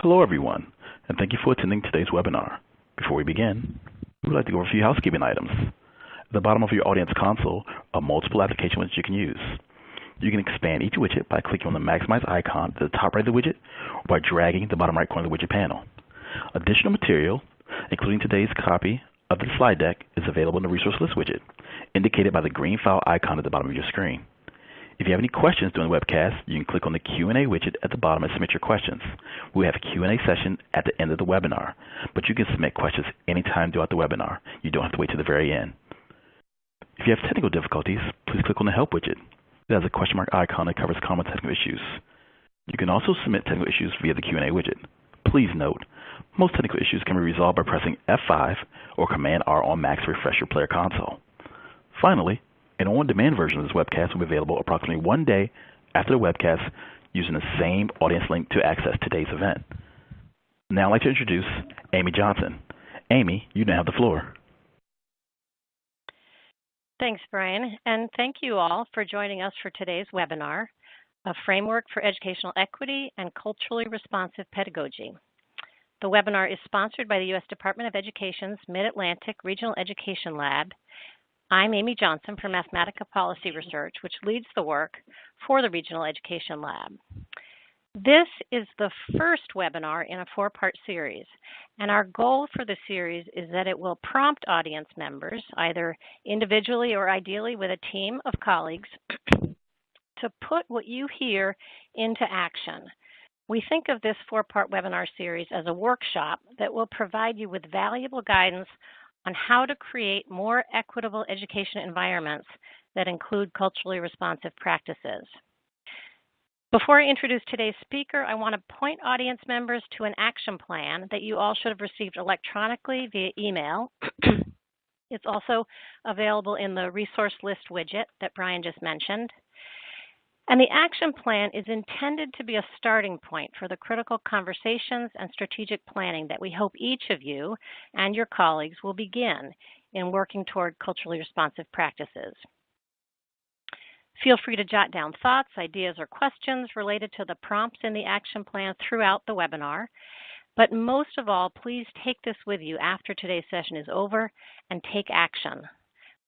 Hello everyone, and thank you for attending today's webinar. Before we begin, we would like to go over a few housekeeping items. At the bottom of your audience console are multiple application widgets you can use. You can expand each widget by clicking on the Maximize icon at the top right of the widget or by dragging the bottom right corner of the widget panel. Additional material, including today's copy of the slide deck, is available in the Resource List widget, indicated by the green file icon at the bottom of your screen. If you have any questions during the webcast, you can click on the Q&A widget at the bottom and submit your questions. We have a Q&A session at the end of the webinar, but you can submit questions anytime throughout the webinar. You don't have to wait to the very end. If you have technical difficulties, please click on the Help widget. It has a question mark icon that covers common technical issues. You can also submit technical issues via the Q&A widget. Please note, most technical issues can be resolved by pressing F5 or Command-R on Mac to refresh your player console. Finally, an on-demand version of this webcast will be available approximately 1 day after the webcast using the same audience link to access today's event. Now I'd like to introduce Amy Johnson. Amy, you now have the floor. Thanks, Brian, and thank you all for joining us for today's webinar, A Framework for Educational Equity and Culturally Responsive Pedagogy. The webinar is sponsored by the U.S. Department of Education's Mid-Atlantic Regional Education Lab. I'm Amy Johnson from Mathematica Policy Research, which leads the work for the Regional Education Lab. This is the first webinar in a 4-part series, and our goal for the series is that it will prompt audience members, either individually or ideally with a team of colleagues, to put what you hear into action. We think of this 4-part webinar series as a workshop that will provide you with valuable guidance on how to create more equitable education environments that include culturally responsive practices. Before I introduce today's speaker, I want to point audience members to an action plan that you all should have received electronically via email. It's also available in the resource list widget that Brian just mentioned. And the action plan is intended to be a starting point for the critical conversations and strategic planning that we hope each of you and your colleagues will begin in working toward culturally responsive practices. Feel free to jot down thoughts, ideas, or questions related to the prompts in the action plan throughout the webinar. But most of all, please take this with you after today's session is over and take action.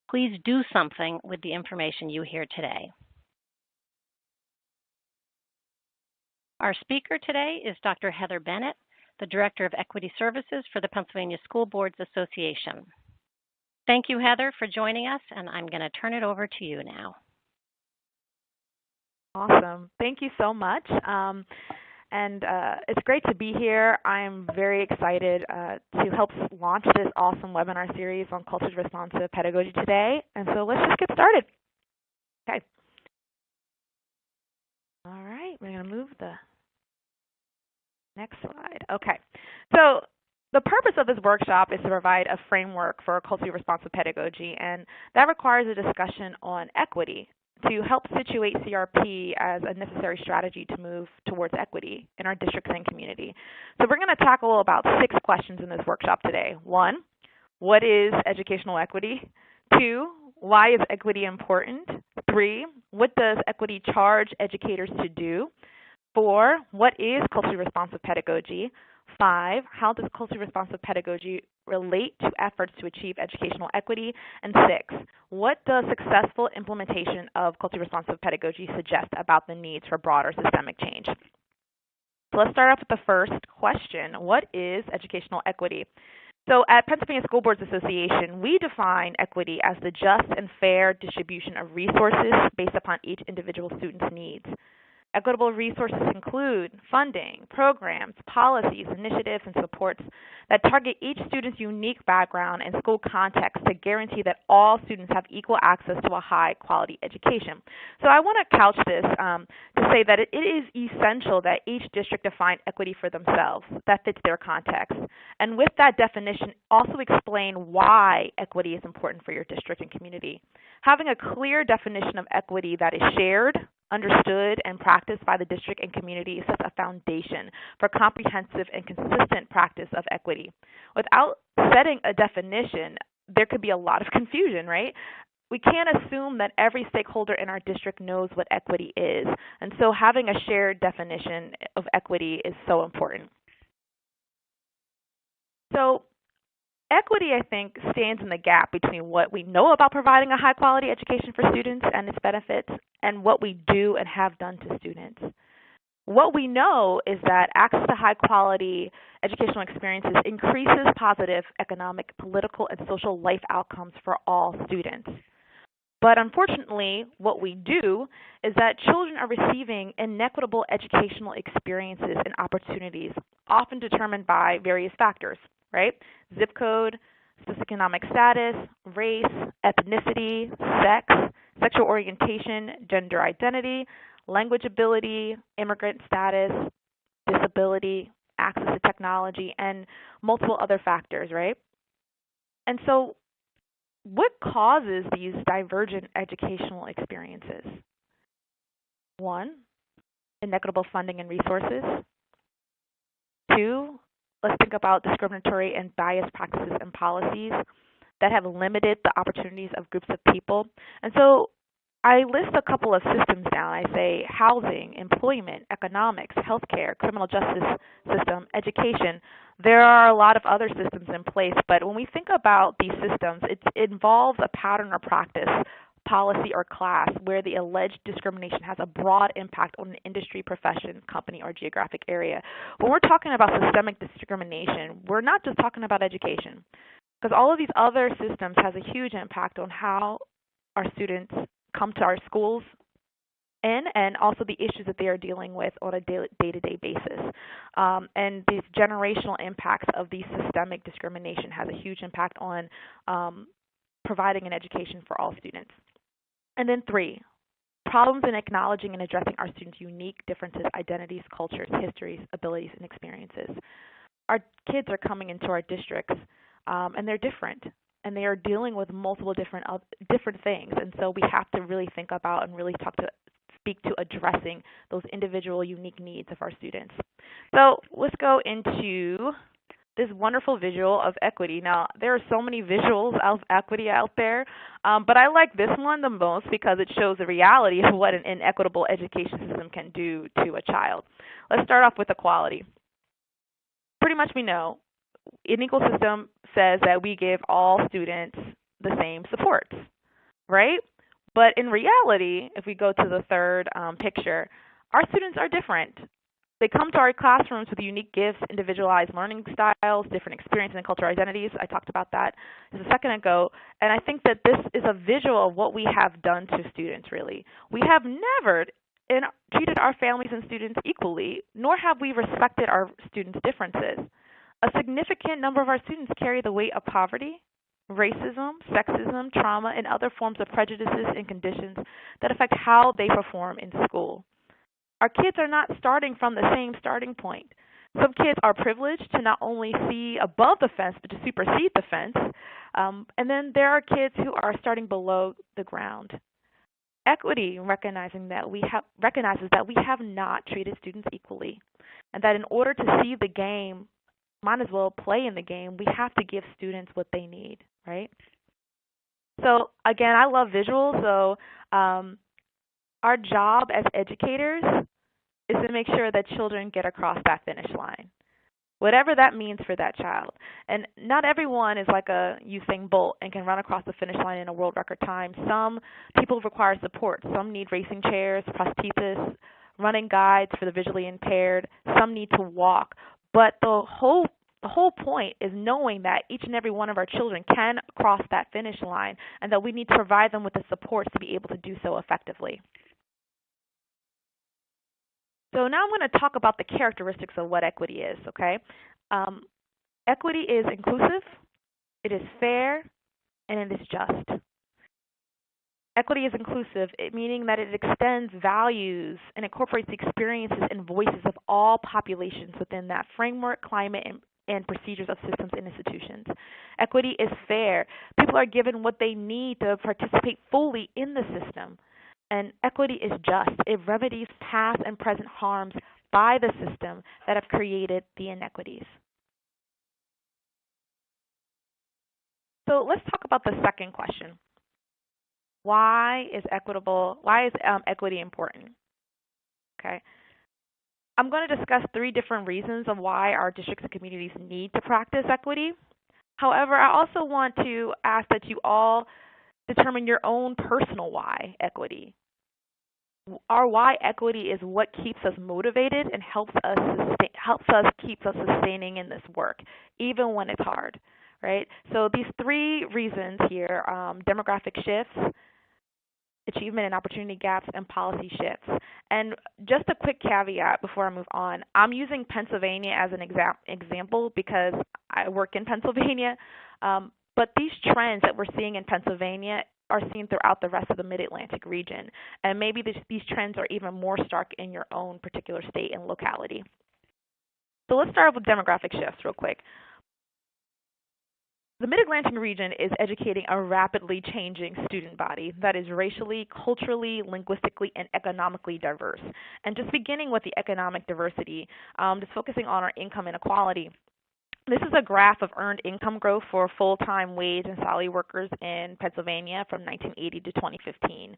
Please do something with the information you hear today. Our speaker today is Dr. Heather Bennett, the Director of Equity Services for the Pennsylvania School Boards Association. Thank you, Heather, for joining us, and I'm going to turn it over to you now. Awesome. Thank you so much. It's great to be here. I'm very excited to help launch this awesome webinar series on culturally responsive pedagogy today. And so let's just get started. Okay. All right, we're going to move the next slide. Okay, so the purpose of this workshop is to provide a framework for culturally responsive pedagogy, and that requires a discussion on equity to help situate CRP as a necessary strategy to move towards equity in our districts and community. So we're going to tackle about 6 questions in this workshop today. 1, what is educational equity? 2, why is equity important? 3, what does equity charge educators to do? 4, what is culturally responsive pedagogy? 5, how does culturally responsive pedagogy relate to efforts to achieve educational equity? And 6, what does successful implementation of culturally responsive pedagogy suggest about the needs for broader systemic change? So let's start off with the first question. What is educational equity? So at Pennsylvania School Boards Association, we define equity as the just and fair distribution of resources based upon each individual student's needs. Equitable resources include funding, programs, policies, initiatives, and supports that target each student's unique background and school context to guarantee that all students have equal access to a high-quality education. So I want to couch this to say that it is essential that each district define equity for themselves that fits their context. And with that definition, also explain why equity is important for your district and community. Having a clear definition of equity that is shared, understood, and practiced by the district and community sets a foundation for comprehensive and consistent practice of equity. Without setting a definition, there could be a lot of confusion, right? We can't assume that every stakeholder in our district knows what equity is, and so having a shared definition of equity is so important. So equity, I think, stands in the gap between what we know about providing a high-quality education for students and its benefits and what we do and have done to students. What we know is that access to high-quality educational experiences increases positive economic, political, and social life outcomes for all students. But unfortunately, what we do is that children are receiving inequitable educational experiences and opportunities, often determined by various factors, right? Zip code, socioeconomic status, race, ethnicity, sex, sexual orientation, gender identity, language ability, immigrant status, disability, access to technology, and multiple other factors, right? And so what causes these divergent educational experiences? One, inequitable funding and resources. Two, let's think about discriminatory and biased practices and policies that have limited the opportunities of groups of people. And so I list a couple of systems down. I say housing, employment, economics, healthcare, criminal justice system, education. There are a lot of other systems in place, but when we think about these systems, it involves a pattern or practice, policy, or class where the alleged discrimination has a broad impact on an industry, profession, company, or geographic area. When we're talking about systemic discrimination, we're not just talking about education, because all of these other systems has a huge impact on how our students come to our schools and also the issues that they are dealing with on a day-to-day basis. And these generational impacts of the systemic discrimination has a huge impact on providing an education for all students. And then three, problems in acknowledging and addressing our students' unique differences, identities, cultures, histories, abilities, and experiences. Our kids are coming into our districts, and they're different, and they are dealing with multiple different things. And so we have to really think about and really speak to addressing those individual unique needs of our students. So let's go into this wonderful visual of equity. Now, there are so many visuals of equity out there, but I like this one the most because it shows the reality of what an inequitable education system can do to a child. Let's start off with equality. Pretty much we know an equal system says that we give all students the same supports, right? But in reality, if we go to the third picture, our students are different. They come to our classrooms with unique gifts, individualized learning styles, different experiences and cultural identities. I talked about that just a second ago. And I think that this is a visual of what we have done to students, really. We have never treated our families and students equally, nor have we respected our students' differences. A significant number of our students carry the weight of poverty, racism, sexism, trauma, and other forms of prejudices and conditions that affect how they perform in school. Our kids are not starting from the same starting point. Some kids are privileged to not only see above the fence, but to supersede the fence. And then there are kids who are starting below the ground. Equity recognizes that we have not treated students equally, and that in order to see the game, might as well play in the game, we have to give students what they need, right? So again, I love visuals, so our job as educators is to make sure that children get across that finish line, whatever that means for that child. And not everyone is like a Usain Bolt and can run across the finish line in a world record time. Some people require support. Some need racing chairs, prosthesis, running guides for the visually impaired. Some need to walk. But the whole point is knowing that each and every one of our children can cross that finish line and that we need to provide them with the supports to be able to do so effectively. So now I'm going to talk about the characteristics of what equity is, okay? Equity is inclusive, it is fair, and it is just. Equity is inclusive, meaning that it extends values and incorporates the experiences and voices of all populations within that framework, climate, and procedures of systems and institutions. Equity is fair. People are given what they need to participate fully in the system. And equity is just. It remedies past and present harms by the system that have created the inequities. So let's talk about the second question. Why is equity important? Okay. I'm going to discuss 3 different reasons of why our districts and communities need to practice equity. However, I also want to ask that you all determine your own personal why equity. Our why equity is what keeps us motivated and helps us keep us sustaining in this work, even when it's hard, right? So these 3 reasons here: demographic shifts, achievement and opportunity gaps, and policy shifts. And just a quick caveat before I move on, I'm using Pennsylvania as an example because I work in Pennsylvania, but these trends that we're seeing in Pennsylvania are seen throughout the rest of the Mid-Atlantic region, and maybe these trends are even more stark in your own particular state and locality. So let's start with demographic shifts real quick. The Mid-Atlantic region is educating a rapidly changing student body that is racially, culturally, linguistically, and economically diverse. And just beginning with the economic diversity, just focusing on our income inequality. This is a graph of earned income growth for full-time wage and salary workers in Pennsylvania from 1980 to 2015.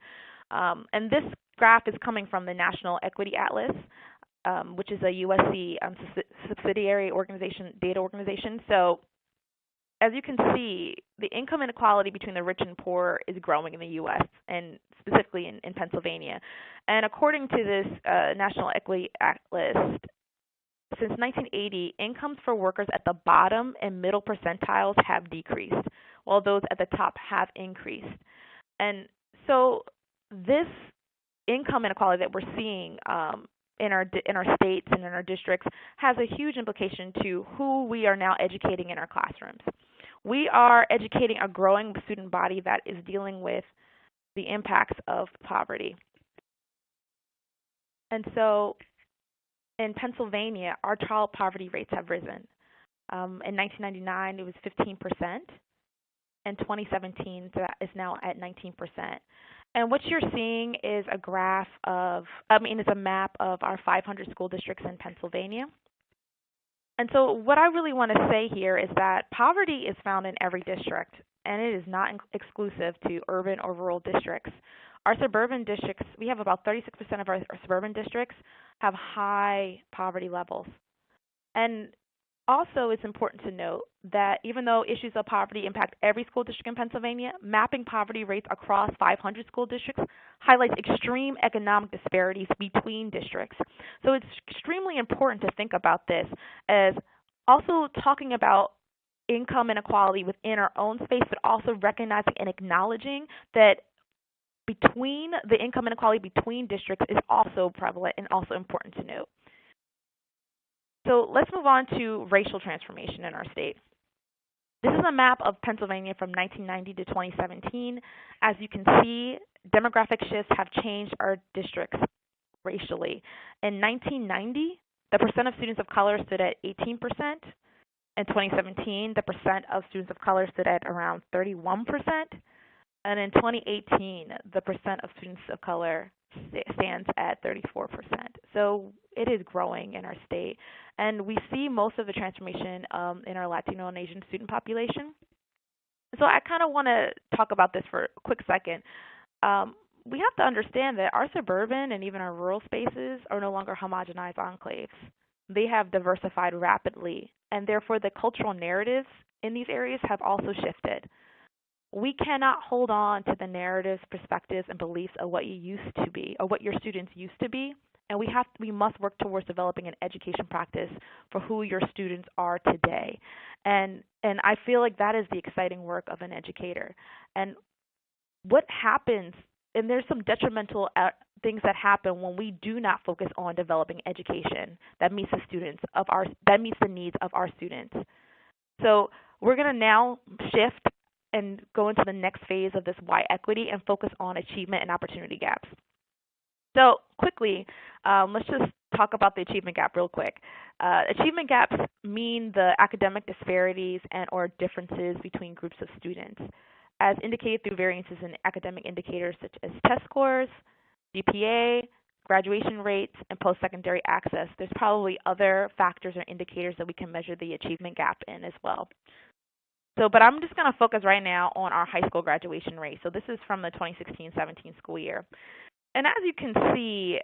And this graph is coming from the National Equity Atlas, which is a USC subsidiary data organization. So as you can see, the income inequality between the rich and poor is growing in the U.S. and specifically in Pennsylvania. And according to this National Equity Atlas, since 1980, incomes for workers at the bottom and middle percentiles have decreased, while those at the top have increased. And so this income inequality that we're seeing in our states and in our districts has a huge implication to who we are now educating in our classrooms. We are educating a growing student body that is dealing with the impacts of poverty. And so in Pennsylvania, our child poverty rates have risen. In 1999, it was 15%. In 2017, that is now at 19%. And what you're seeing is a graph of, it's a map of our 500 school districts in Pennsylvania. And so what I really want to say here is that poverty is found in every district, and it is not exclusive to urban or rural districts. Our suburban districts, we have about 36% of our suburban districts have high poverty levels. And also, it's important to note that even though issues of poverty impact every school district in Pennsylvania, mapping poverty rates across 500 school districts highlights extreme economic disparities between districts. So it's extremely important to think about this as also talking about income inequality within our own space, but also recognizing and acknowledging that between the income inequality between districts is also prevalent and also important to note. So let's move on to racial transformation in our state. This is a map of Pennsylvania from 1990 to 2017. As you can see, demographic shifts have changed our districts racially. In 1990, the percent of students of color stood at 18%. In 2017, the percent of students of color stood at around 31%. And in 2018, the percent of students of color stands at 34%. So it is growing in our state. And we see most of the transformation in our Latino and Asian student population. So I kind of want to talk about this for a quick second. We have to understand that our suburban and even our rural spaces are no longer homogenized enclaves. They have diversified rapidly, and therefore the cultural narratives in these areas have also shifted. We cannot hold on to the narratives, perspectives, and beliefs of what you used to be, or what your students used to be, and we must work towards developing an education practice for who your students are today. And I feel like that is the exciting work of an educator. And what happens, and there's some detrimental things that happen when we do not focus on developing education that meets the meets the needs of our students. So we're going to now shift and go into the next phase of this why equity and focus on achievement and opportunity gaps. So quickly, let's just talk about the achievement gap real quick. Achievement gaps mean the academic disparities and or differences between groups of students, as indicated through variances in academic indicators such as test scores, GPA, graduation rates, and post-secondary access. There's probably other factors or indicators that we can measure the achievement gap in as well. But I'm just going to focus right now on our high school graduation rate. So this is from the 2016-17 school year. And as you can see,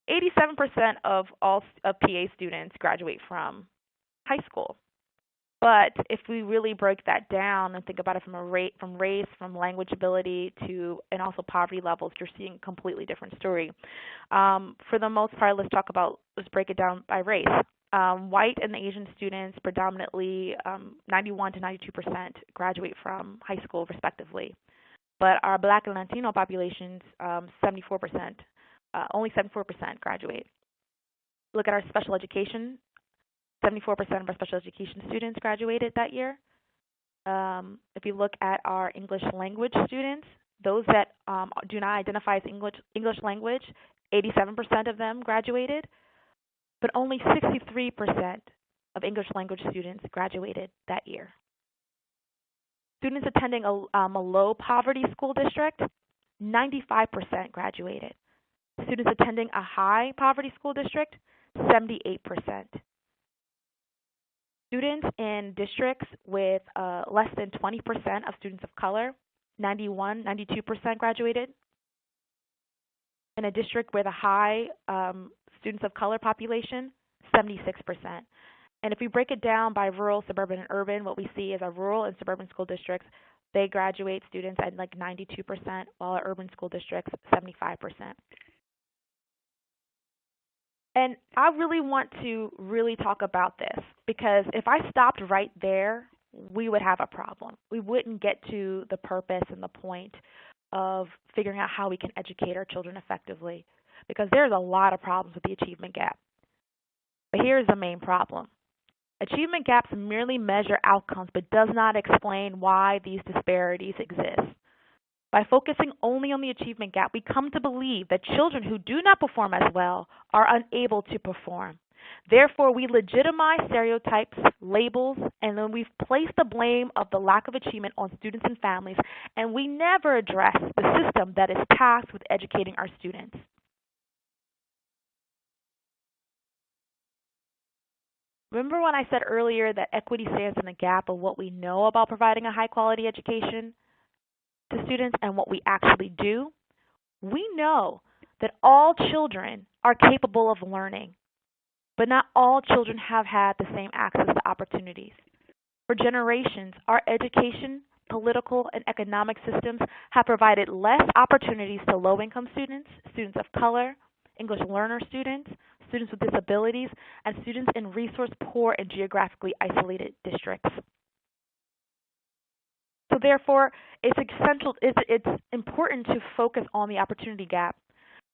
87% of all of PA students graduate from high school. But if we really break that down and think about it from race, from language ability to, and also poverty levels, you're seeing a completely different story. For the most part, let's break it down by race. White and Asian students predominantly 91 to 92% graduate from high school respectively. But our Black and Latino populations, 74%, only 74% graduate. Look at our special education. 74% of our special education students graduated that year. If you look at our English language students, those that do not identify as English language, 87% of them graduated, but only 63% of English language students graduated that year. Students attending a low poverty school district, 95% graduated. Students attending a high poverty school district, 78%. Students in districts with less than 20% of students of color, 92% graduated. In a district with a high students of color population, 76%. And if we break it down by rural, suburban, and urban, what we see is our rural and suburban school districts, they graduate students at like 92%, while our urban school districts, 75%. And I really want to talk about this, because if I stopped right there, we would have a problem. We wouldn't get to the purpose and the point of figuring out how we can educate our children effectively, because there's a lot of problems with the achievement gap. But here's the main problem. Achievement gaps merely measure outcomes but does not explain why these disparities exist. By focusing only on the achievement gap, we come to believe that children who do not perform as well are unable to perform. Therefore, we legitimize stereotypes, labels, and then we've placed the blame of the lack of achievement on students and families, and we never address the system that is tasked with educating our students. Remember when I said earlier that equity stands in the gap of what we know about providing a high-quality education to students and what we actually do? We know that all children are capable of learning, but not all children have had the same access to opportunities. For generations, our education, political, and economic systems have provided less opportunities to low-income students, students of color, English learner students, students with disabilities, and students in resource-poor and geographically isolated districts. So therefore, it's important to focus on the opportunity gap.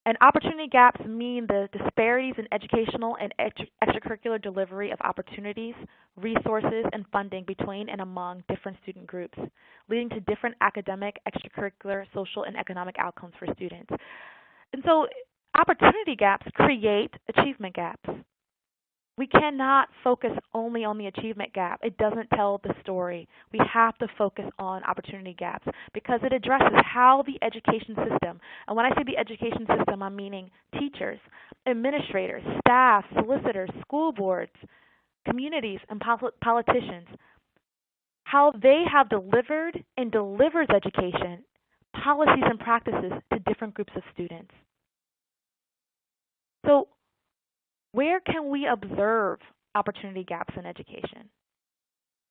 And opportunity gaps mean the disparities in educational and extracurricular delivery of opportunities, resources, and funding between and among different student groups, leading to different academic, extracurricular, social, and economic outcomes for students. And so opportunity gaps create achievement gaps. We cannot focus only on the achievement gap. It doesn't tell the story. We have to focus on opportunity gaps because it addresses how the education system, and when I say the education system, I'm meaning teachers, administrators, staff, solicitors, school boards, communities, and politicians, how they have delivered and delivers education, policies, and practices to different groups of students. So, where can we observe opportunity gaps in education?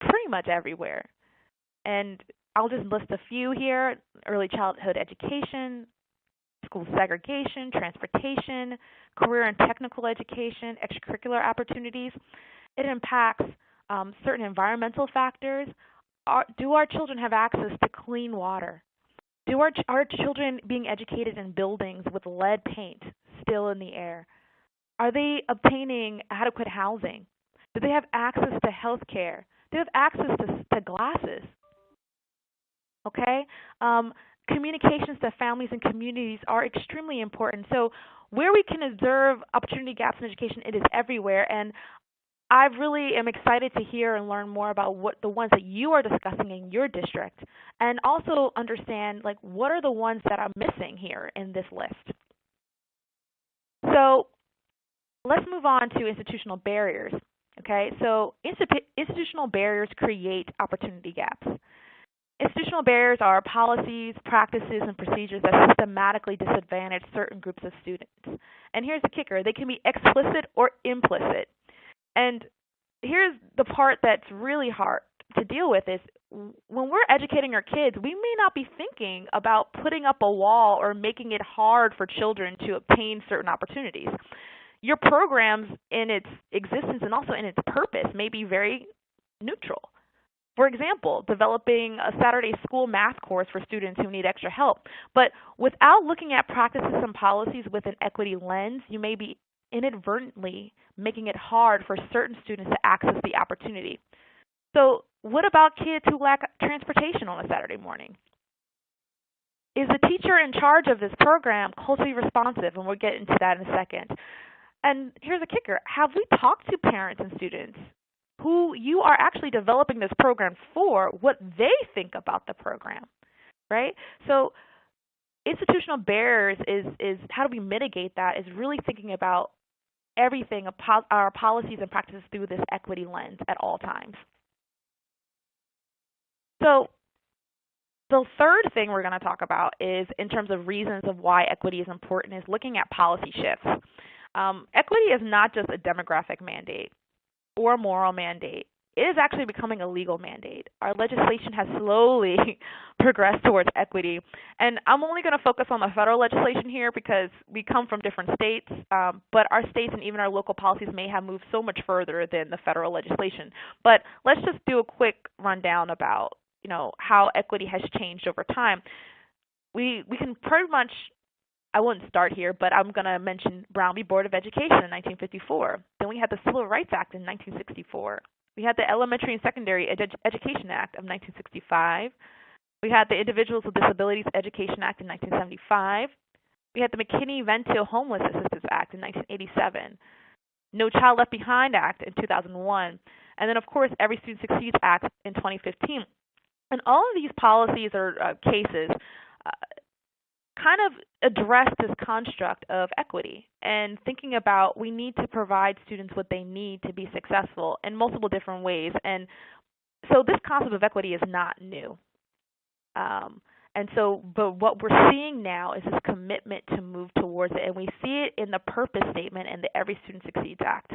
Pretty much everywhere. And I'll just list a few here: early childhood education, school segregation, transportation, career and technical education, extracurricular opportunities. It impacts certain environmental factors. Do our children have access to clean water? Do our children being educated in buildings with lead paint still in the air? Are they obtaining adequate housing? Do they have access to health care? Do they have access to glasses? Okay? Communications to families and communities are extremely important. So where we can observe opportunity gaps in education, it is everywhere. And I really am excited to hear and learn more about what the ones that you are discussing in your district, and also understand what are the ones that I'm missing here in this list. So let's move on to institutional barriers. Okay, so institutional barriers create opportunity gaps. Institutional barriers are policies, practices, and procedures that systematically disadvantage certain groups of students. And here's the kicker. They can be explicit or implicit. And here's the part that's really hard to deal with is when we're educating our kids, we may not be thinking about putting up a wall or making it hard for children to obtain certain opportunities. Your programs in its existence and also in its purpose may be very neutral. For example, developing a Saturday school math course for students who need extra help. But without looking at practices and policies with an equity lens, you may be inadvertently making it hard for certain students to access the opportunity. So what about kids who lack transportation on a Saturday morning? Is the teacher in charge of this program culturally responsive? And we'll get into that in a second. And here's a kicker. Have we talked to parents and students who you are actually developing this program for, what they think about the program, right? So institutional barriers is how do we mitigate that is really thinking about everything, our policies and practices through this equity lens at all times. So the third thing we're going to talk about is in terms of reasons of why equity is important is looking at policy shifts. Equity is not just a demographic mandate or a moral mandate. It is actually becoming a legal mandate. Our legislation has slowly progressed towards equity. And I'm only going to focus on the federal legislation here because we come from different states, but our states and even our local policies may have moved so much further than the federal legislation. But let's just do a quick rundown about, how equity has changed over time. We can pretty much, I wouldn't start here, but I'm going to mention Brown v. Board of Education in 1954. Then we had the Civil Rights Act in 1964. We had the Elementary and Secondary Education Act of 1965. We had the Individuals with Disabilities Education Act in 1975. We had the McKinney-Vento Homeless Assistance Act in 1987. No Child Left Behind Act in 2001. And then, of course, Every Student Succeeds Act in 2015. And all of these policies or cases kind of address this construct of equity and thinking about we need to provide students what they need to be successful in multiple different ways. And so this concept of equity is not new. But what we're seeing now is this commitment to move towards it, and we see it in the purpose statement in the Every Student Succeeds Act.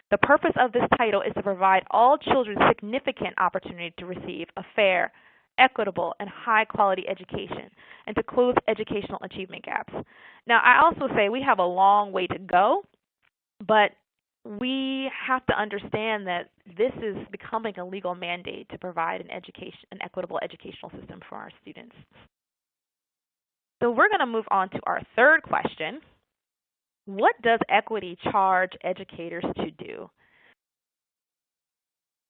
The purpose of this title is to provide all children significant opportunity to receive a fair, equitable, and high-quality education, and to close educational achievement gaps. Now, I also say we have a long way to go, but we have to understand that this is becoming a legal mandate to provide an equitable educational system for our students. So we're going to move on to our third question. What does equity charge educators to do?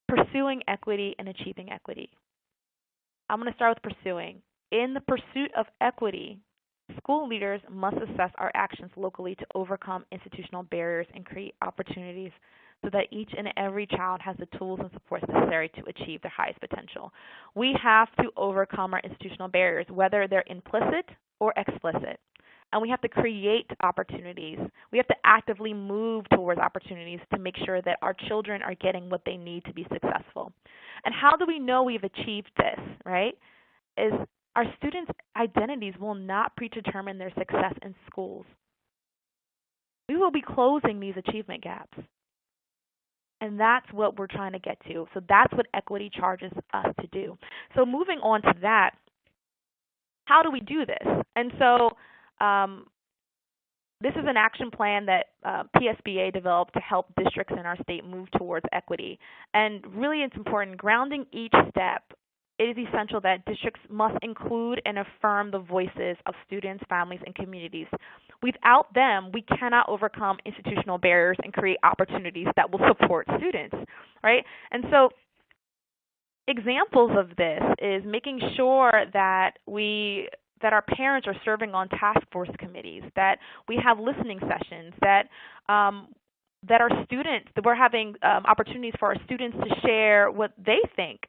Pursuing equity and achieving equity. I'm going to start with pursuing. In the pursuit of equity, school leaders must assess our actions locally to overcome institutional barriers and create opportunities so that each and every child has the tools and supports necessary to achieve their highest potential. We have to overcome our institutional barriers, whether they're implicit or explicit. And we have to create opportunities. We have to actively move towards opportunities to make sure that our children are getting what they need to be successful. And how do we know we've achieved this, right? Is our students' identities will not predetermine their success in schools. We will be closing these achievement gaps. And that's what we're trying to get to. So that's what equity charges us to do. So moving on to that, how do we do this? And so this is an action plan that PSBA developed to help districts in our state move towards equity. And really it's important, grounding each step, it is essential that districts must include and affirm the voices of students, families, and communities. Without them, we cannot overcome institutional barriers and create opportunities that will support students, right? And so examples of this is making sure that our parents are serving on task force committees, that we have listening sessions, that our students, that we're having opportunities for our students to share what they think.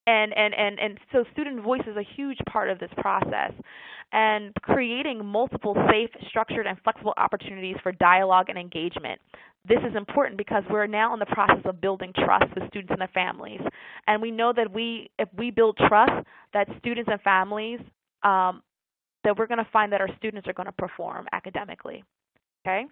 And so student voice is a huge part of this process. and creating multiple safe, structured, and flexible opportunities for dialogue and engagement. This is important because we're now in the process of building trust with students and their families. And we know that if we build trust, that students and families, that we're going to find that our students are going to perform academically, okay?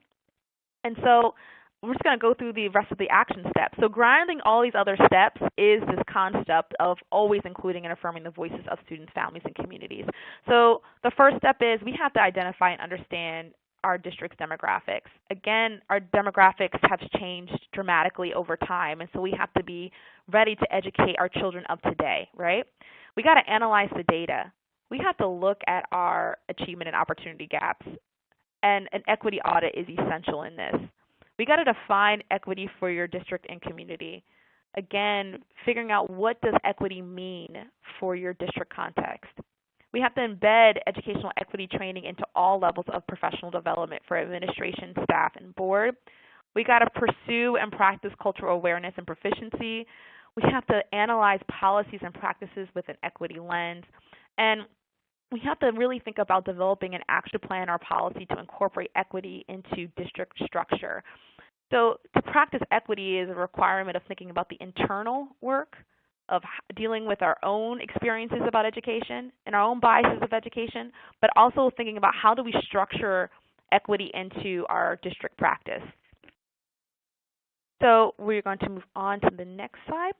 And so we're just going to go through the rest of the action steps. So grounding all these other steps is this concept of always including and affirming the voices of students, families, and communities. So the first step is we have to identify and understand our district's demographics. Again, our demographics have changed dramatically over time, and so we have to be ready to educate our children of today, right? We got to analyze the data. We have to look at our achievement and opportunity gaps, and an equity audit is essential in this. We got to define equity for your district and community. Again, figuring out what does equity mean for your district context. We have to embed educational equity training into all levels of professional development for administration, staff, and board. We got to pursue and practice cultural awareness and proficiency. We have to analyze policies and practices with an equity lens. And we have to really think about developing an action plan or policy to incorporate equity into district structure. So to practice equity is a requirement of thinking about the internal work, of dealing with our own experiences about education and our own biases of education, but also thinking about how do we structure equity into our district practice. So we're going to move on to the next slide,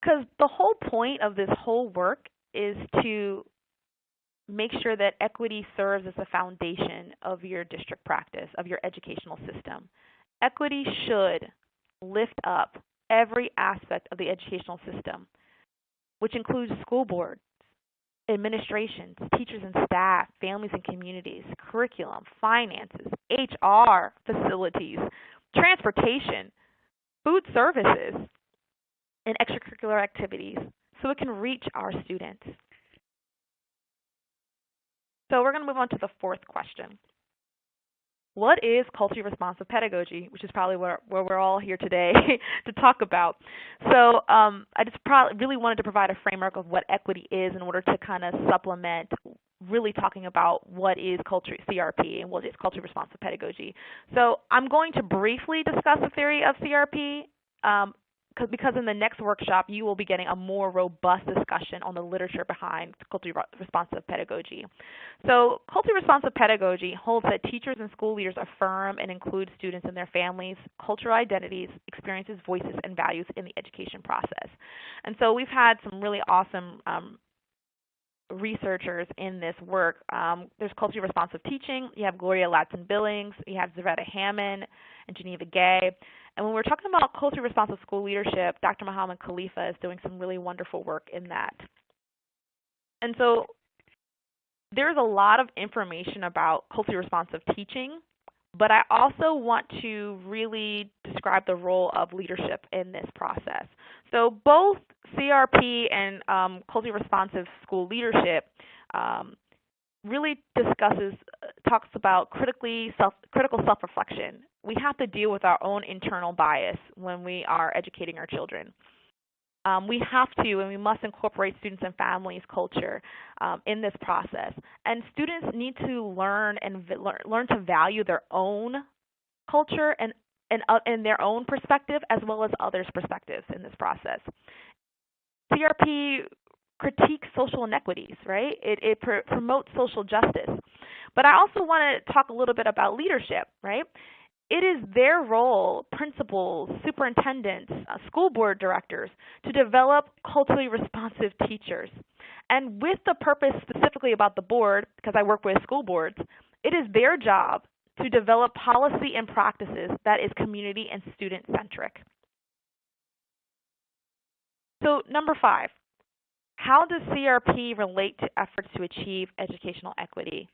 because the whole point of this whole work is to make sure that equity serves as the foundation of your district practice, of your educational system. Equity should lift up every aspect of the educational system, which includes school boards, administrations, teachers and staff, families and communities, curriculum, finances, HR, facilities, transportation, food services, and extracurricular activities, so it can reach our students. So we're going to move on to the fourth question. What is culturally responsive pedagogy, which is probably where we're all here today to talk about. So I just really wanted to provide a framework of what equity is in order to kind of supplement really talking about what is CRP and what is culturally responsive pedagogy. So I'm going to briefly discuss the theory of CRP because in the next workshop you will be getting a more robust discussion on the literature behind culturally responsive pedagogy. So culturally responsive pedagogy holds that teachers and school leaders affirm and include students and their families, cultural identities, experiences, voices, and values in the education process. And so we've had some really awesome researchers in this work. There's culturally responsive teaching. You have Gloria Ladson-Billings, you have Zaretta Hammond, and Geneva Gay. And when we're talking about culturally responsive school leadership, Dr. Muhammad Khalifa is doing some really wonderful work in that. And so there's a lot of information about culturally responsive teaching, but I also want to really describe the role of leadership in this process. So both CRP and culturally responsive school leadership really talks about critical self-reflection. We have to deal with our own internal bias when we are educating our children. We have to and we must incorporate students and families' culture in this process. And students need to learn to value their own culture and their own perspective as well as others' perspectives in this process. CRP critiques social inequities, right? It promotes social justice. But I also want to talk a little bit about leadership, right? It is their role, principals, superintendents, school board directors, to develop culturally responsive teachers. And with the purpose specifically about the board, because I work with school boards, it is their job to develop policy and practices that is community and student-centric. So number 5, how does CRP relate to efforts to achieve educational equity?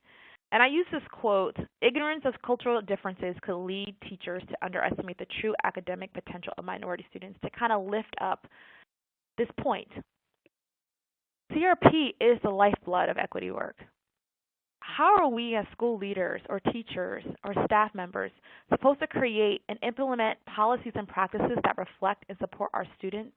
And I use this quote, ignorance of cultural differences could lead teachers to underestimate the true academic potential of minority students, to kind of lift up this point. CRP is the lifeblood of equity work. How are we as school leaders or teachers or staff members supposed to create and implement policies and practices that reflect and support our students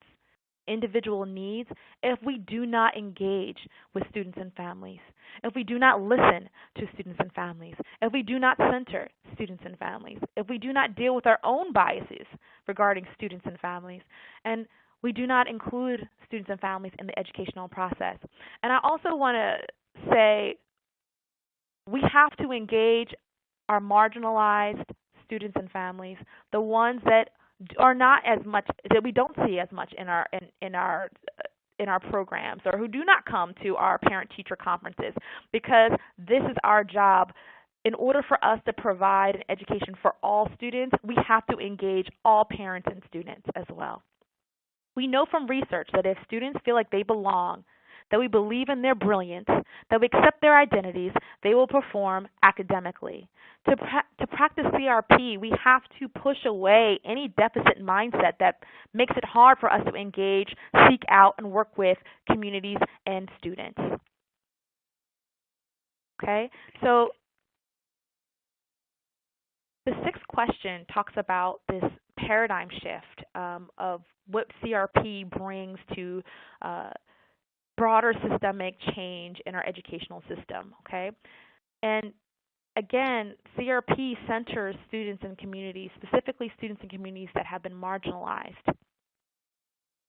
individual needs if we do not engage with students and families, if we do not listen to students and families, if we do not center students and families, if we do not deal with our own biases regarding students and families, and we do not include students and families in the educational process. And I also want to say we have to engage our marginalized students and families, the ones that are not as much, that we don't see as much in our programs, or who do not come to our parent-teacher conferences, because this is our job. In order for us to provide an education for all students, we have to engage all parents and students as well. We know from research that if students feel like they belong, that we believe in their brilliance, that we accept their identities, they will perform academically. To practice CRP, we have to push away any deficit mindset that makes it hard for us to engage, seek out, and work with communities and students. Okay, so the sixth question talks about this paradigm shift of what CRP brings to broader systemic change in our educational system, okay? And again, CRP centers students and communities, specifically students and communities that have been marginalized.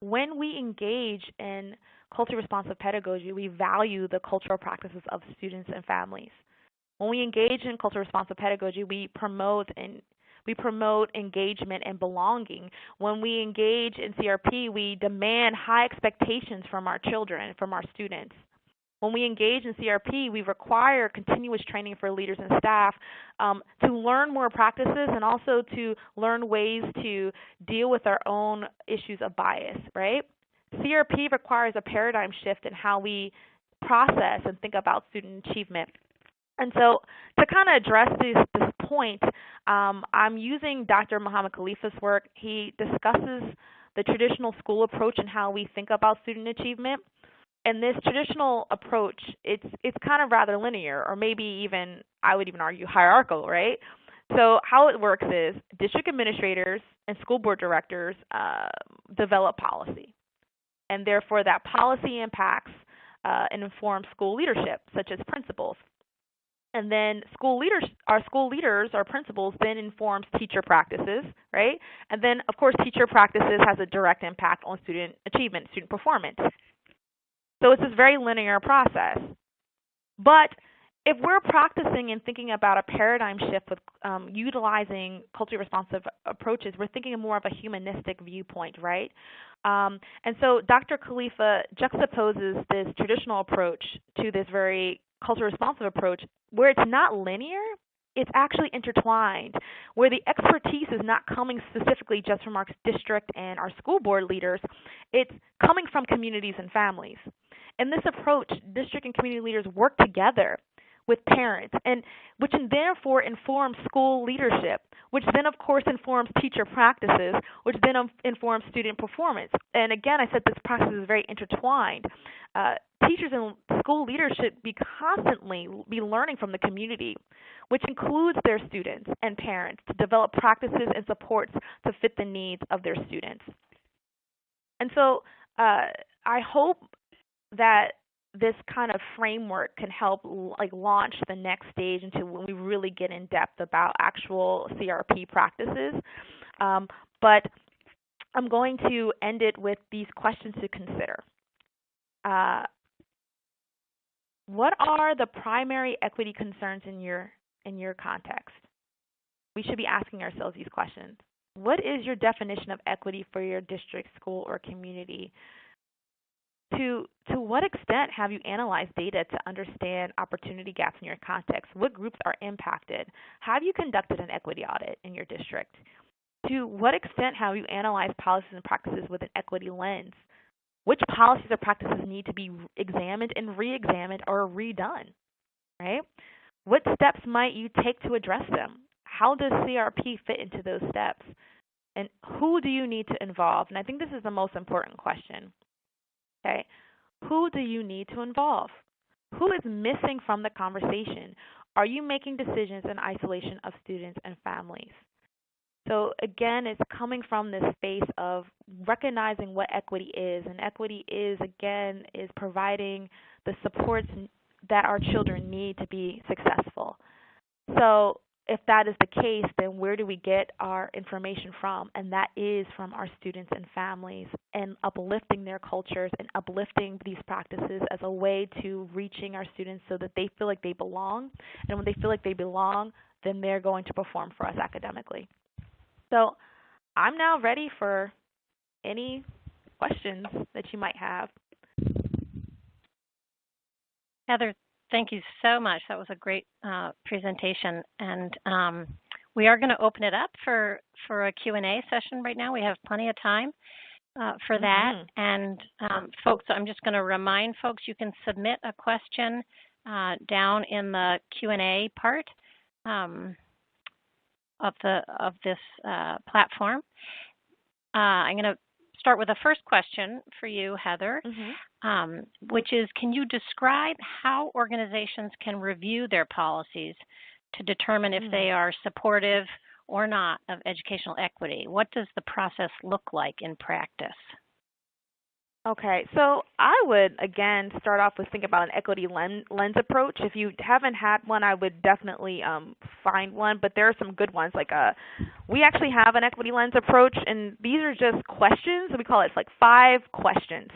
When we engage in culturally responsive pedagogy, we value the cultural practices of students and families. When we engage in culturally responsive pedagogy, we promote engagement and belonging. When we engage in CRP, we demand high expectations from our children, from our students. When we engage in CRP, we require continuous training for leaders and staff to learn more practices and also to learn ways to deal with our own issues of bias, right? CRP requires a paradigm shift in how we process and think about student achievement. And so to kind of address this point, I'm using Dr. Muhammad Khalifa's work. He discusses the traditional school approach and how we think about student achievement. And this traditional approach, it's kind of rather linear, or maybe even, I would even argue, hierarchical, right? So how it works is district administrators and school board directors develop policy. And therefore that policy impacts and informs school leadership, such as principals. And then our school leaders, our principals, then informs teacher practices, right? And then, of course, teacher practices has a direct impact on student achievement, student performance. So it's this very linear process. But if we're practicing and thinking about a paradigm shift with utilizing culturally responsive approaches, we're thinking more of a humanistic viewpoint, right? And so Dr. Khalifa juxtaposes this traditional approach to this very culturally responsive approach, where it's not linear, it's actually intertwined, where the expertise is not coming specifically just from our district and our school board leaders, it's coming from communities and families. In this approach, district and community leaders work together with parents, and which therefore informs school leadership, which then of course informs teacher practices, which then informs student performance. And again, I said this process is very intertwined. Teachers and school leaders should be constantly learning from the community, which includes their students and parents, to develop practices and supports to fit the needs of their students. And so I hope that this kind of framework can help launch the next stage into when we really get in depth about actual CRP practices. But I'm going to end it with these questions to consider. What are the primary equity concerns in your context? We should be asking ourselves these questions. What is your definition of equity for your district, school, or community? To what extent have you analyzed data to understand opportunity gaps in your context? What groups are impacted? Have you conducted an equity audit in your district? To what extent have you analyzed policies and practices with an equity lens? Which policies or practices need to be examined and re-examined or redone, right? What steps might you take to address them? How does CRP fit into those steps? And who do you need to involve? And I think this is the most important question, okay? Who do you need to involve? Who is missing from the conversation? Are you making decisions in isolation of students and families? So again, it's coming from this space of recognizing what equity is, and equity is, again, is providing the supports that our children need to be successful. So if that is the case, then where do we get our information from? And that is from our students and families, and uplifting their cultures and uplifting these practices as a way to reaching our students so that they feel like they belong. And when they feel like they belong, then they're going to perform for us academically. So I'm now ready for any questions that you might have. Heather, thank you so much. That was a great presentation. And we are going to open it up for a Q&A session right now. We have plenty of time for that. And folks, I'm just going to remind folks you can submit a question down in the Q&A part of this platform. I'm going to start with the first question for you, Heather, which is, can you describe how organizations can review their policies to determine if they are supportive or not of educational equity? What does the process look like in practice? Okay, so I would, again, start off with thinking about an equity lens approach. If you haven't had one, I would definitely find one, but there are some good ones. Like we actually have an equity lens approach, and these are just questions. We call it like 5 questions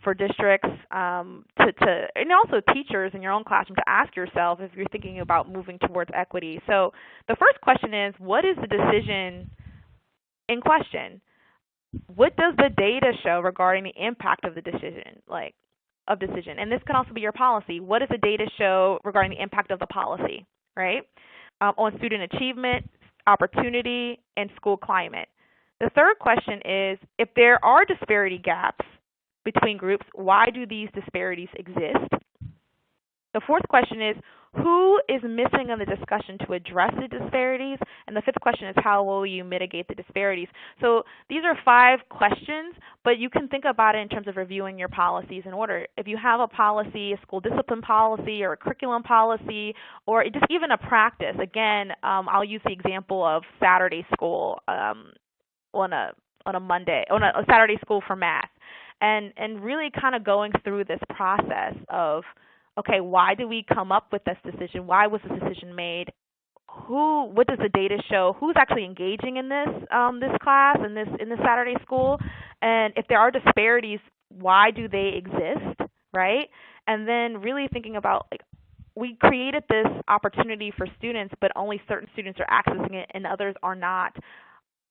for districts and also teachers in your own classroom to ask yourself if you're thinking about moving towards equity. So the first question is, what is the decision in question? What does the data show regarding the impact of the decision, And this can also be your policy. What does the data show regarding the impact of the policy, right? On student achievement, opportunity, and school climate. The third question is, if there are disparity gaps between groups, why do these disparities exist? The fourth question is, who is missing in the discussion to address the disparities? And the fifth question is, how will you mitigate the disparities? So these are 5 questions, but you can think about it in terms of reviewing your policies in order. If you have a policy, a school discipline policy, or a curriculum policy, or just even a practice, again, I'll use the example of Saturday school on a Saturday school for math, and really kind of going through this process of, okay, why did we come up with this decision? Why was this decision made? What does the data show? Who's actually engaging in this class in this Saturday school? And if there are disparities, why do they exist, right? And then really thinking about, we created this opportunity for students, but only certain students are accessing it and others are not.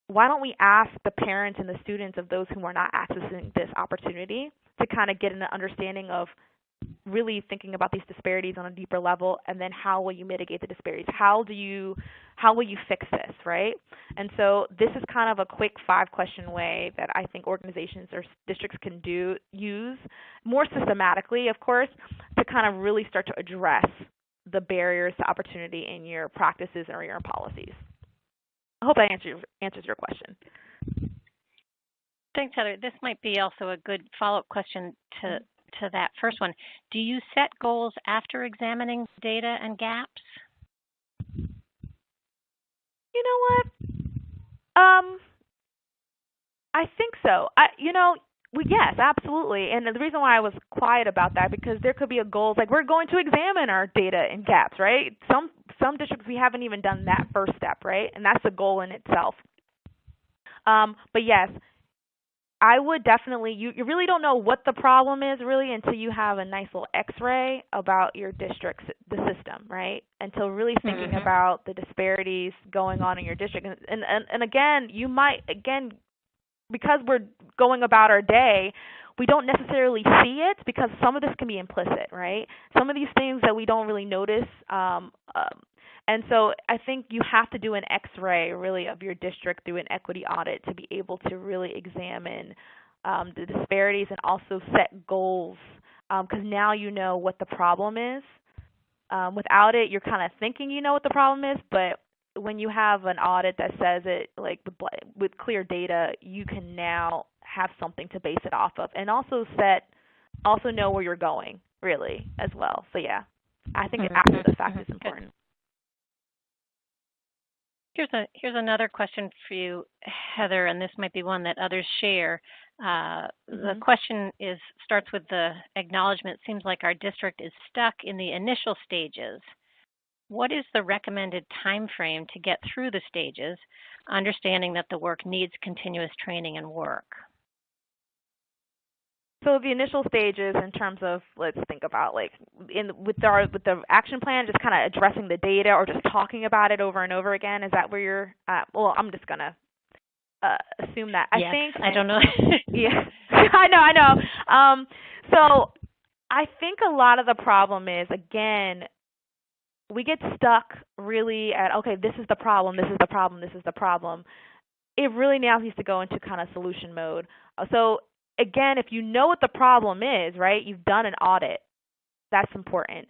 Why don't we ask the parents and the students of those who are not accessing this opportunity to kind of get an understanding of really thinking about these disparities on a deeper level, and then how will you mitigate the disparities? How will you fix this, right? And so this is kind of a quick 5-question way that I think organizations or districts can use more systematically, of course, to kind of really start to address the barriers to opportunity in your practices or your policies. I hope that answers your question. Thanks, Heather. This might be also a good follow-up question to that first one. Do you set goals after examining data and gaps? You know what? I think so. Yes, absolutely. And the reason why I was quiet about that, because there could be a goal like we're going to examine our data and gaps, right? Some districts we haven't even done that first step, right? And that's a goal in itself. But yes, I would definitely, you really don't know what the problem is really until you have a nice little x-ray about your district's, the system, right? Until really thinking about the disparities going on in your district. And again, you might, because we're going about our day, we don't necessarily see it because some of this can be implicit, right? Some of these things that we don't really notice. And so I think you have to do an x-ray really of your district through an equity audit to be able to really examine the disparities and also set goals, because now you know what the problem is. Without it, you're kind of thinking you know what the problem is, but when you have an audit that says it with clear data, you can now have something to base it off of, and also know where you're going really as well. So yeah, I think after the fact is important. Here's another question for you, Heather, and this might be one that others share. The question starts with the acknowledgement. Seems like our district is stuck in the initial stages. What is the recommended time frame to get through the stages, understanding that the work needs continuous training and work? So the initial stages in terms of, let's think about like with the action plan, just kind of addressing the data or just talking about it over and over again. Is that where you're at? Well, I'm just gonna assume that. Yes, I don't know. Yeah, I know. So I think a lot of the problem is, again, we get stuck really at, okay, this is the problem, this is the problem, this is the problem. It really now needs to go into kind of solution mode. So again, if you know what the problem is, right, you've done an audit, that's important.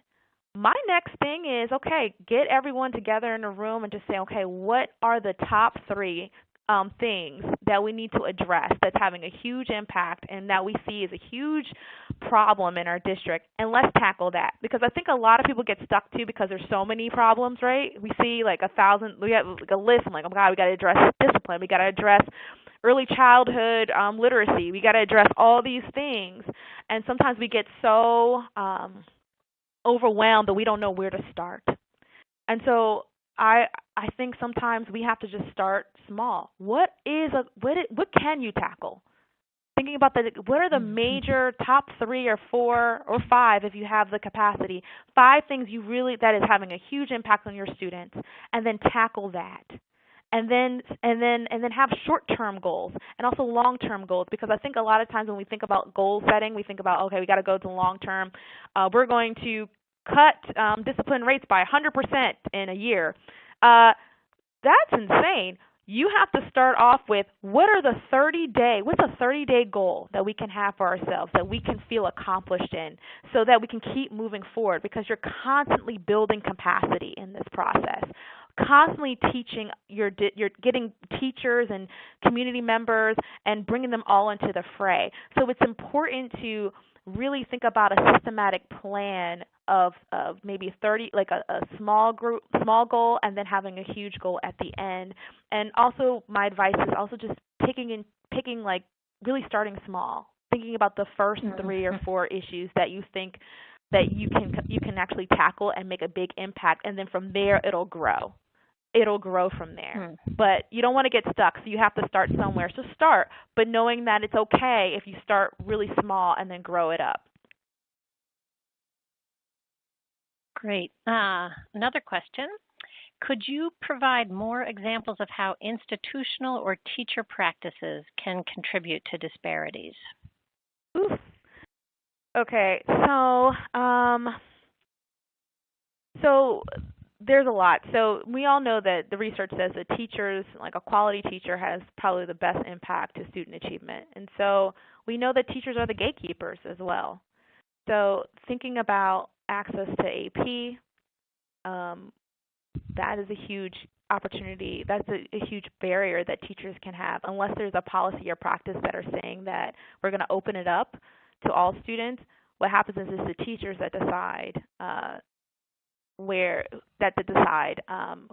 My next thing is, okay, get everyone together in a room and just say, okay, what are the top 3 things that we need to address that's having a huge impact and that we see as a huge problem in our district, and let's tackle that. Because I think a lot of people get stuck too because there's so many problems, right? We see like 1,000, we have like a list. I'm like, oh God, we got to address discipline, we got to address early childhood literacy, we got to address all these things, and sometimes we get so overwhelmed that we don't know where to start. And so I think sometimes we have to just start small. What can you tackle? Thinking about what are the major top 3 or 4 or 5, if you have the capacity, 5 things that is having a huge impact on your students, and then tackle that. And then have short-term goals and also long-term goals, because I think a lot of times when we think about goal setting, we think about, okay, we got to go to long-term. We're going to cut discipline rates by 100% in a year. That's insane. You have to start off with what's a 30-day goal that we can have for ourselves, that we can feel accomplished in, so that we can keep moving forward, because you're constantly building capacity in this process. Constantly teaching, you're getting teachers and community members and bringing them all into the fray. So it's important to really think about a systematic plan of maybe 30, like a small goal, and then having a huge goal at the end. And also, my advice is also just picking like really starting small, thinking about the first 3 or 4 issues that you think that you can actually tackle and make a big impact, and then from there it'll grow. It'll grow from there. But you don't want to get stuck, so you have to start somewhere. So start, but knowing that it's okay if you start really small and then grow it up. Great. Another question. Could you provide more examples of how institutional or teacher practices can contribute to disparities? Ooh. Okay, so there's a lot. So we all know that the research says that teachers, like a quality teacher, has probably the best impact to student achievement. And so we know that teachers are the gatekeepers as well. So thinking about access to AP, that is a huge opportunity. That's a huge barrier that teachers can have, unless there's a policy or practice that are saying that we're going to open it up to all students. What happens is it's the teachers that decide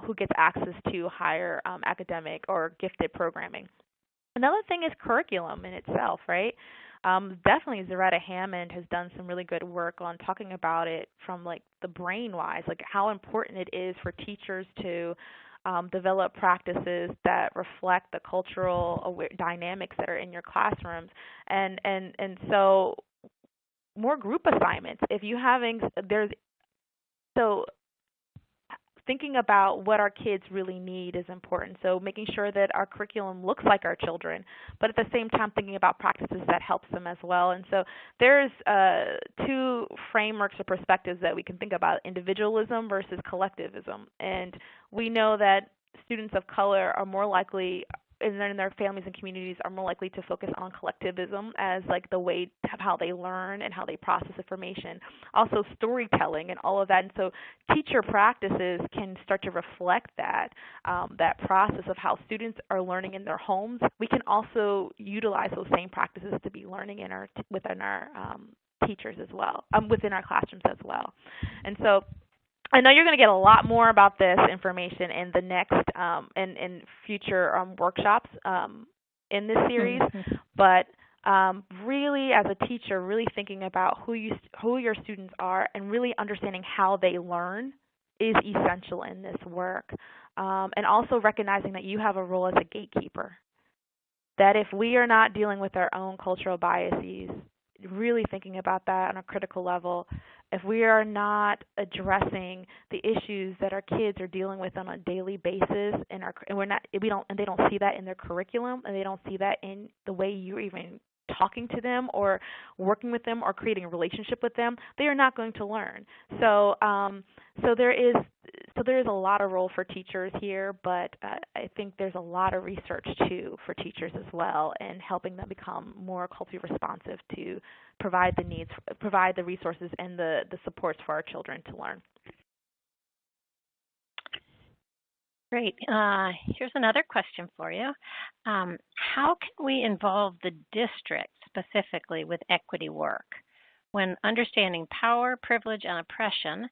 who gets access to higher academic or gifted programming. Another thing is curriculum in itself, right? Definitely Zaretta Hammond has done some really good work on talking about it from like the brain-wise, like how important it is for teachers to develop practices that reflect the cultural dynamics that are in your classrooms, and so more group assignments. If you thinking about what our kids really need is important. So making sure that our curriculum looks like our children, but at the same time thinking about practices that helps them as well. And so there's 2 frameworks or perspectives that we can think about: individualism versus collectivism. And we know that students of color are more likely, and then their families and communities are more likely to focus on collectivism as like the way of how they learn and how they process information. Also storytelling and all of that. And so teacher practices can start to reflect that process of how students are learning in their homes. We can also utilize those same practices to be learning within our teachers as well, within our classrooms as well. And so I know you're going to get a lot more about this information in the next in future workshops in this series, but really, as a teacher, really thinking about who your students are and really understanding how they learn is essential in this work, and also recognizing that you have a role as a gatekeeper. That if we are not dealing with our own cultural biases, really thinking about that on a critical level, if we are not addressing the issues that our kids are dealing with on a daily basis, and they don't see that in their curriculum, and they don't see that in the way you're even talking to them or working with them or creating a relationship with them, they are not going to learn. So there is a lot of role for teachers here, but I think there's a lot of research too for teachers as well, and helping them become more culturally responsive to provide the resources and the supports for our children to learn. Great. Here's another question for you. How can we involve the district specifically with equity work? When understanding power, privilege, and oppression,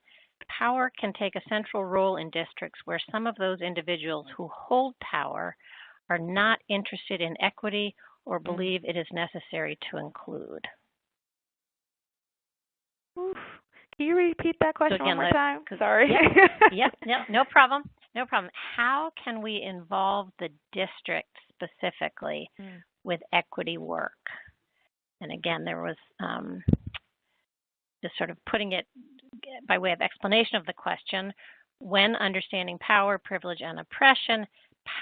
power can take a central role in districts where some of those individuals who hold power are not interested in equity or believe it is necessary to include. Oof. Can you repeat that question one more time? Sorry. Yep, no problem. No problem. How can we involve the district specifically with equity work? And again, there was just sort of putting it by way of explanation of the question. When understanding power, privilege, and oppression,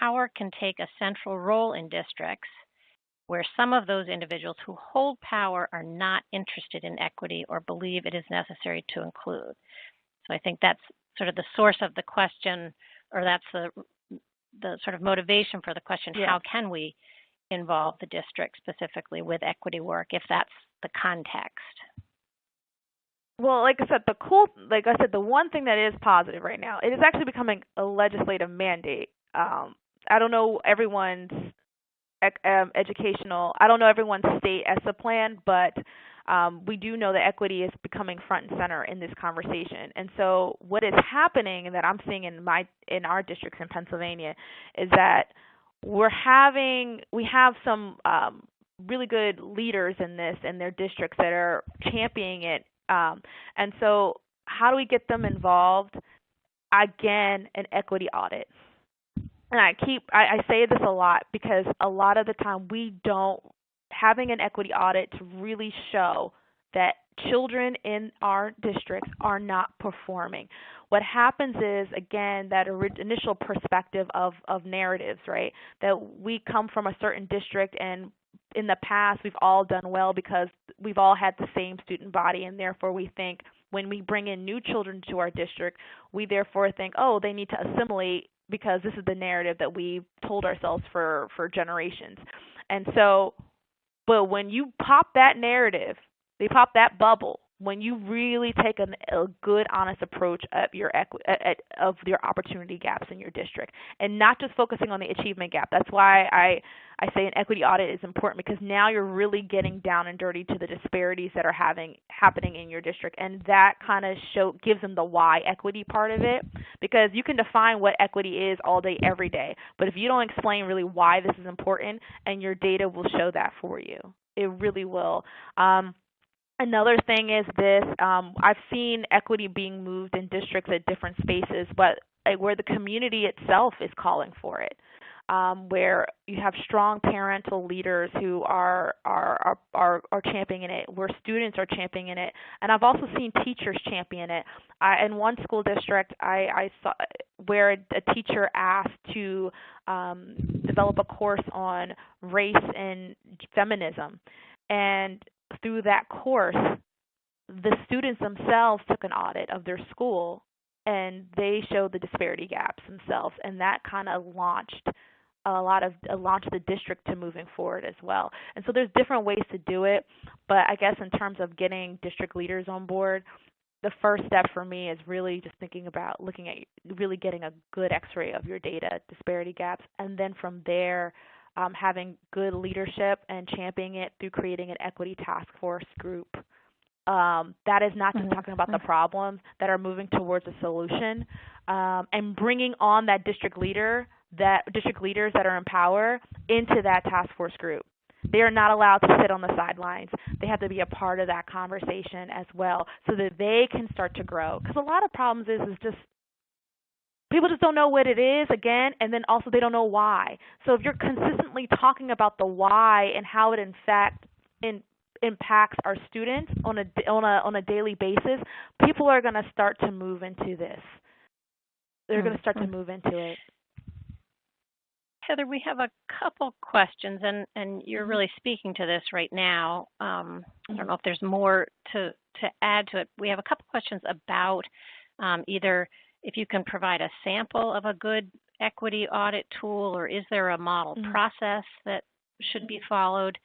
power can take a central role in districts where some of those individuals who hold power are not interested in equity or believe it is necessary to include. So I think that's sort of the source of the question, or that's the sort of motivation for the question, How can we involve the district specifically with equity work, if that's the context? Well, like I said, the one thing that is positive right now, it is actually becoming a legislative mandate. I don't know everyone's everyone's state ESSA plan, but we do know that equity is becoming front and center in this conversation. And so what is happening, and that I'm seeing in our districts in Pennsylvania, is that we have some really good leaders in their districts that are championing it. And so how do we get them involved? Again, an equity audit. And I say this a lot because a lot of the time having an equity audit to really show that children in our districts are not performing. What happens is, again, that initial perspective of narratives, right? That we come from a certain district, and in the past we've all done well because we've all had the same student body, and therefore we think when we bring in new children to our district, we therefore think, oh, they need to assimilate because this is the narrative that we've told ourselves for generations. And so, but when you pop that narrative, they pop that bubble, when you really take a good, honest approach of your opportunity gaps in your district, and not just focusing on the achievement gap. That's why I say an equity audit is important, because now you're really getting down and dirty to the disparities that are happening in your district, and that kind of gives them the why equity part of it, because you can define what equity is all day, every day, but if you don't explain really why this is important, and your data will show that for you. It really will. Another thing is this, I've seen equity being moved in districts at different spaces, but where the community itself is calling for it, where you have strong parental leaders who are championing it, where students are championing it, and I've also seen teachers champion it. In one school district, I saw where a teacher asked to develop a course on race and feminism, and through that course, the students themselves took an audit of their school, and they showed the disparity gaps themselves, and that kind of launched the district to moving forward as well. And so there's different ways to do it, but I guess in terms of getting district leaders on board, the first step for me is really just thinking about looking at really getting a good x-ray of your data, disparity gaps, and then from there, having good leadership and championing it through creating an equity task force group that is not just talking about the problems, that are moving towards a solution, and bringing on that district leaders that are in power into that task force group. They are not allowed to sit on the sidelines. They have to be a part of that conversation as well, so that they can start to grow. Because a lot of problems is just people just don't know what it is, again, and then also they don't know why. So if you're consistently talking about the why and how it in fact impacts our students on a daily basis, people are going to start to move into this. They're going to start to move into it. Heather, we have a couple questions, and you're really speaking to this right now. I don't know if there's more to add to it. We have a couple questions about either if you can provide a sample of a good equity audit tool, or is there a model process that should be followed?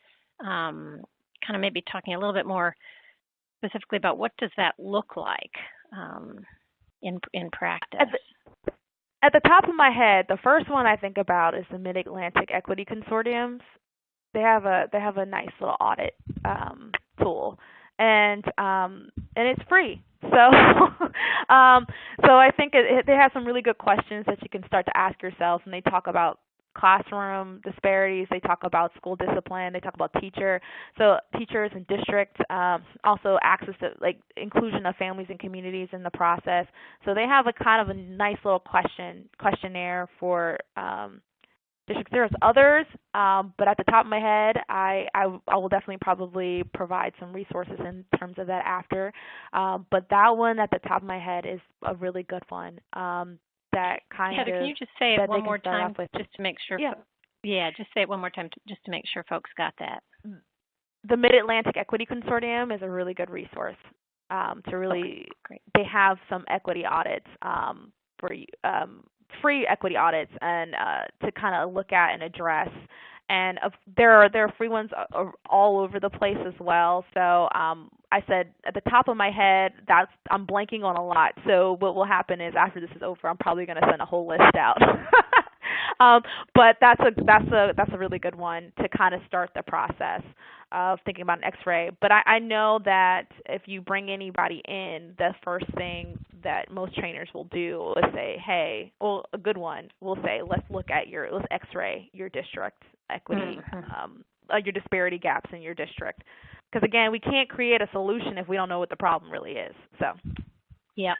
Kind of maybe talking a little bit more specifically about what does that look like in practice. At the top of my head, the first one I think about is the Mid-Atlantic Equity Consortiums. They have a nice little audit tool, and it's free. So so I think they have some really good questions that you can start to ask yourself, and they talk about classroom disparities, they talk about school discipline, they talk about teachers and districts, also access to inclusion of families and communities in the process. So they have a kind of a nice little questionnaire for districts. There's others, but at the top of my head, I will definitely probably provide some resources in terms of that after. But that one at the top of my head is a really good one. Heather, can you just say it one more time just to make sure? Yeah. Just say it one more time just to make sure folks got that. The Mid-Atlantic Equity Consortium is a really good resource to really. Great. They have some equity audits for free equity audits and to kind of look at and address. And there are free ones all over the place as well. So I said at the top of my head, I'm blanking on a lot. So what will happen is after this is over, I'm probably going to send a whole list out. But that's a really good one to kind of start the process of thinking about an X-ray. But I know that if you bring anybody in, the first thing that most trainers will do is say, hey, well, a good one will say, let's X-ray your district equity, your disparity gaps in your district. Because, again, we can't create a solution if we don't know what the problem really is. So. Yeah.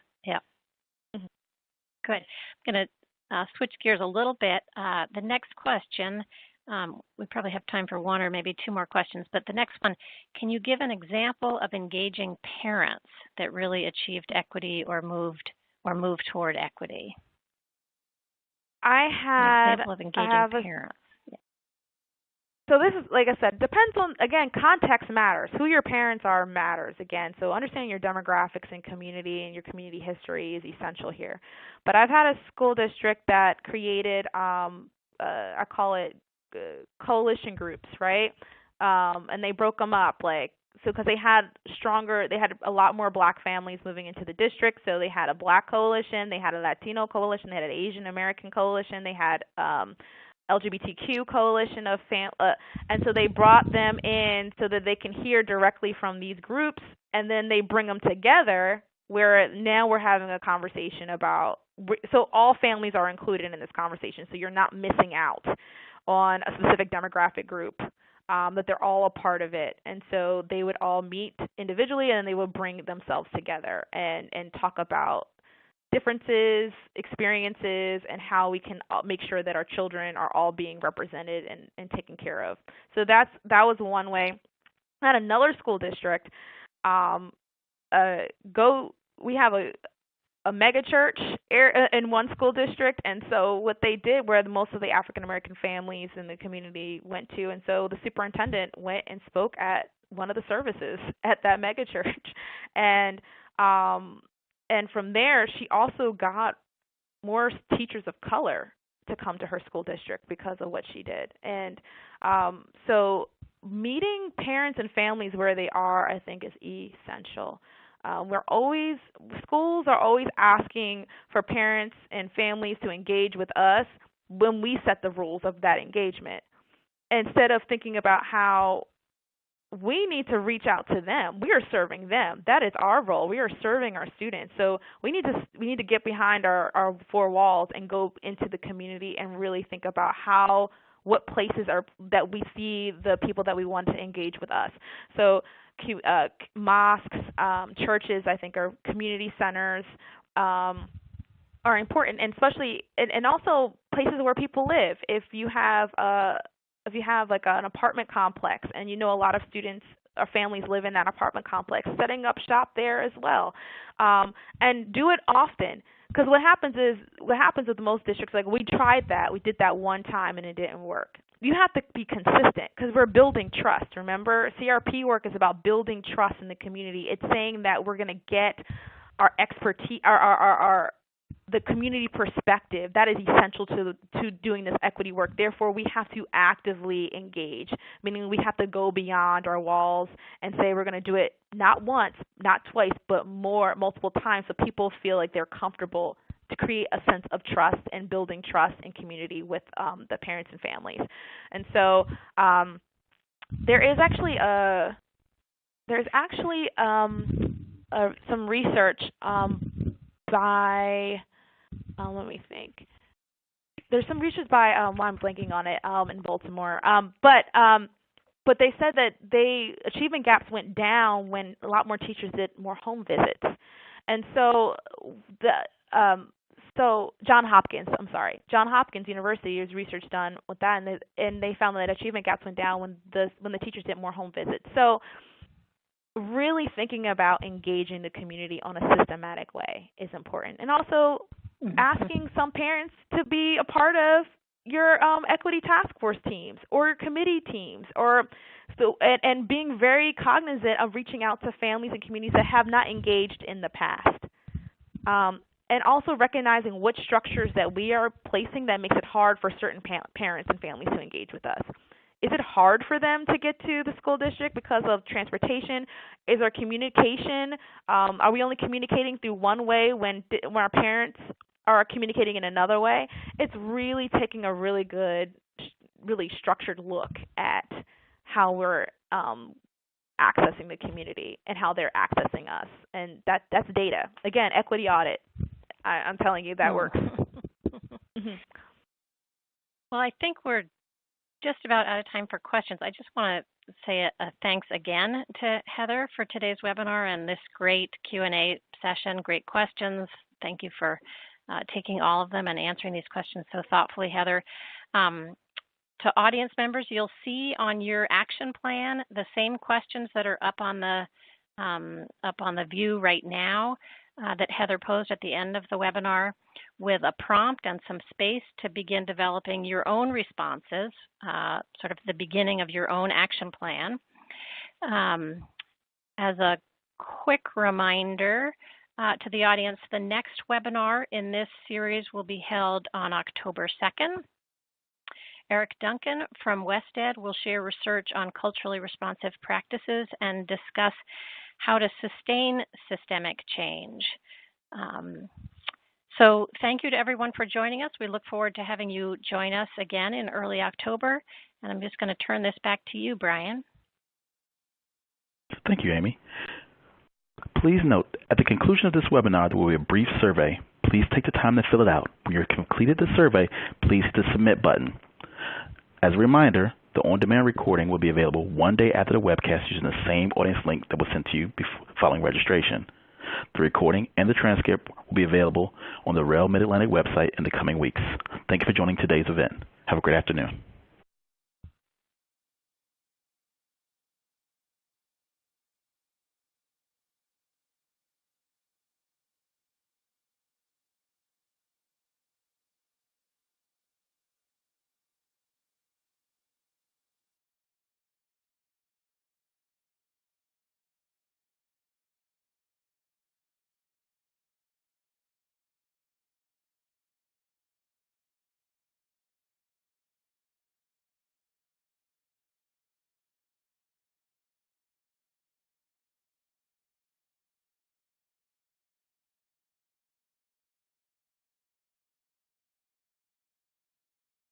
Good. I'm going to switch gears a little bit. The next question, we probably have time for one or maybe two more questions, but the next one, can you give an example of engaging parents that really achieved equity or moved toward equity? I an example of engaging parents. So this is, like I said, depends on, again, context matters. Who your parents are matters, again. So understanding your demographics and community and your community history is essential here. But I've had a school district that created, I call it coalition groups, right? And they broke them up, because they had a lot more black families moving into the district. So they had a black coalition, they had a Latino coalition, they had an Asian American coalition, they had LGBTQ coalition of and so they brought them in so that they can hear directly from these groups, and then they bring them together where now we're having a conversation about, so all families are included in this conversation, so you're not missing out on a specific demographic group, that they're all a part of it. And so they would all meet individually, and then they would bring themselves together and talk about differences, experiences, and how we can make sure that our children are all being represented and taken care of. So that was one way. At another school district, we have a mega church in one school district, and so what they did, where most of the African American families in the community went to, and so the superintendent went and spoke at one of the services at that mega church, and from there, she also got more teachers of color to come to her school district because of what she did. And so meeting parents and families where they are, I think, is essential. Schools are always asking for parents and families to engage with us when we set the rules of that engagement, instead of thinking about how we need to reach out to them. We are serving them. That is our role. We are serving our students. So we need to get behind our four walls and go into the community and really think about what places are that we see the people that we want to engage with us. So mosques, churches, I think, are community centers, are important, and especially and also places where people live. If you have like an apartment complex and you know a lot of students or families live in that apartment complex, setting up shop there as well, and do it often. Because what happens with most districts, like we tried that, we did that one time and it didn't work. You have to be consistent because we're building trust. Remember, CRP work is about building trust in the community. It's saying that we're going to get our expertise, the community perspective that is essential to doing this equity work. Therefore, we have to actively engage, meaning we have to go beyond our walls and say we're going to do it not once, not twice, but multiple times, so people feel like they're comfortable to create a sense of trust and building trust and community with the parents and families. And so there is actually some research by let me think. There's some research by I'm blanking on it in Baltimore, but they said that achievement gaps went down when a lot more teachers did more home visits, and so Johns Hopkins University, there's research done with that, and they found that achievement gaps went down when the teachers did more home visits. So really thinking about engaging the community on a systematic way is important, and also asking some parents to be a part of your equity task force teams or committee teams, and being very cognizant of reaching out to families and communities that have not engaged in the past, and also recognizing which structures that we are placing that makes it hard for certain parents and families to engage with us. Is it hard for them to get to the school district because of transportation? Is our communication, are we only communicating through one way when our parents are communicating in another way? It's really taking a really good, really structured look at how we're accessing the community and how they're accessing us. And that's data. Again, equity audit. I'm telling you, that works. Well, I think we're just about out of time for questions. I just want to say a thanks again to Heather for today's webinar and this great Q&A session. Great questions. Thank you for taking all of them and answering these questions so thoughtfully, Heather. To audience members, you'll see on your action plan the same questions that are up on the view right now that Heather posed at the end of the webinar, with a prompt and some space to begin developing your own responses, sort of the beginning of your own action plan. As a quick reminder to the audience, the next webinar in this series will be held on October 2nd. Eric Duncan from WestEd will share research on culturally responsive practices and discuss how to sustain systemic change. So thank you to everyone for joining us. We look forward to having you join us again in early October. And I'm just going to turn this back to you, Brian. Thank you, Amy. Please note, at the conclusion of this webinar, there will be a brief survey. Please take the time to fill it out. When you've completed the survey, please hit the submit button. As a reminder, the on-demand recording will be available one day after the webcast using the same audience link that was sent to you following registration. The recording and the transcript will be available on the Rail Mid-Atlantic website in the coming weeks. Thank you for joining today's event. Have a great afternoon.